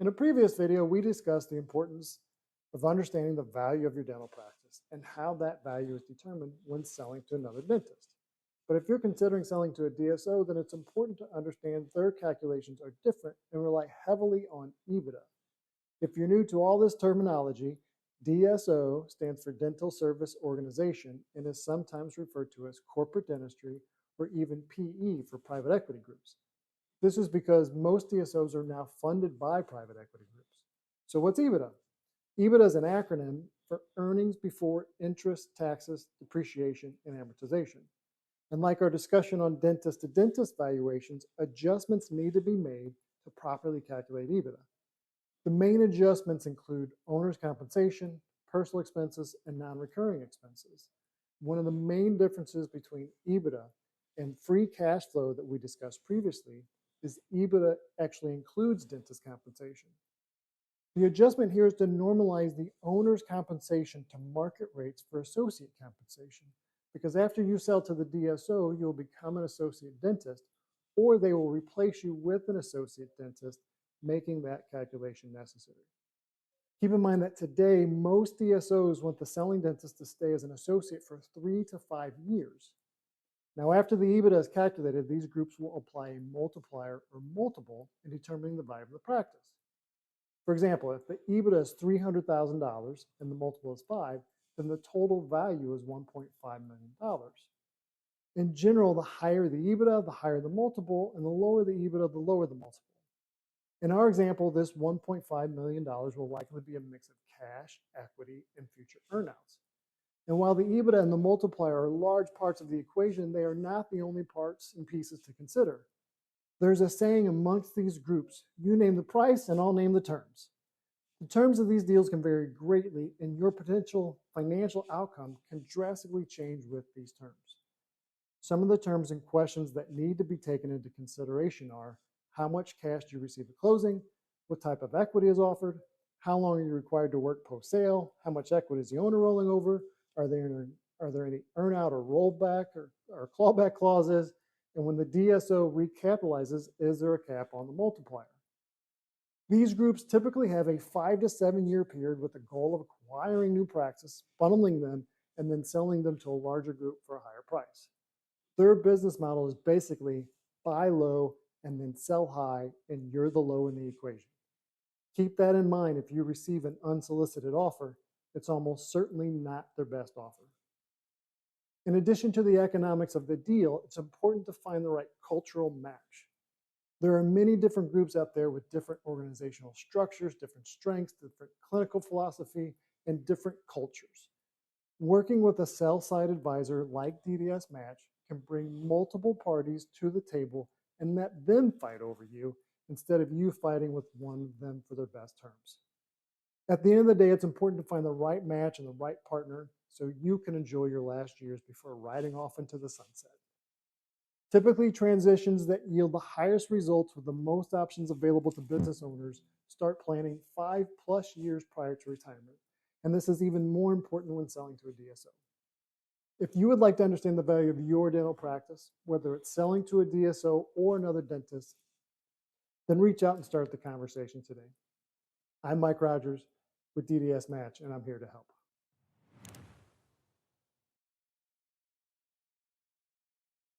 In a previous video, we discussed the importance of understanding the value of your dental practice and how that value is determined when selling to another dentist. But if you're considering selling to a DSO, then it's important to understand their calculations are different and rely heavily on EBITDA. If you're new to all this terminology, DSO stands for Dental Service Organization and is sometimes referred to as corporate dentistry or even PE for private equity groups. This is because most DSOs are now funded by private equity groups. So what's EBITDA? EBITDA is an acronym for earnings before interest, taxes, depreciation, and amortization. And like our discussion on dentist-to-dentist valuations, adjustments need to be made to properly calculate EBITDA. The main adjustments include owner's compensation, personal expenses, and non-recurring expenses. One of the main differences between EBITDA and free cash flow that we discussed previously is EBITDA actually includes dentist compensation. The adjustment here is to normalize the owner's compensation to market rates for associate compensation, because after you sell to the DSO, you'll become an associate dentist, or they will replace you with an associate dentist, making that calculation necessary. Keep in mind that today, most DSOs want the selling dentist to stay as an associate for 3 to 5 years. Now, after the EBITDA is calculated, these groups will apply a multiplier or multiple in determining the value of the practice. For example, if the EBITDA is $300,000 and the multiple is 5, then the total value is $1.5 million. In general, the higher the EBITDA, the higher the multiple, and the lower the EBITDA, the lower the multiple. In our example, this $1.5 million will likely be a mix of cash, equity, and future earnouts. And while the EBITDA and the multiplier are large parts of the equation, they are not the only parts and pieces to consider. There's a saying amongst these groups, you name the price and I'll name the terms. The terms of these deals can vary greatly, and your potential financial outcome can drastically change with these terms. Some of the terms and questions that need to be taken into consideration are: how much cash do you receive at closing? What type of equity is offered? How long are you required to work post-sale? How much equity is the owner rolling over? Are there any earn-out or rollback or clawback clauses? And when the DSO recapitalizes, is there a cap on the multiplier? These groups typically have a 5 to 7 year period with the goal of acquiring new practices, funneling them, and then selling them to a larger group for a higher price. Their business model is basically buy low and then sell high, and you're the low in the equation. Keep that in mind if you receive an unsolicited offer. It's almost certainly not their best offer. In addition to the economics of the deal, it's important to find the right cultural match. There are many different groups out there with different organizational structures, different strengths, different clinical philosophy, and different cultures. Working with a sell-side advisor like DDSmatch can bring multiple parties to the table and let them fight over you instead of you fighting with one of them for their best terms. At the end of the day, it's important to find the right match and the right partner so you can enjoy your last years before riding off into the sunset. Typically, transitions that yield the highest results with the most options available to business owners start planning 5+ years prior to retirement. And this is even more important when selling to a DSO. If you would like to understand the value of your dental practice, whether it's selling to a DSO or another dentist, then reach out and start the conversation today. I'm Mike Rogers with DDSmatch, and I'm here to help.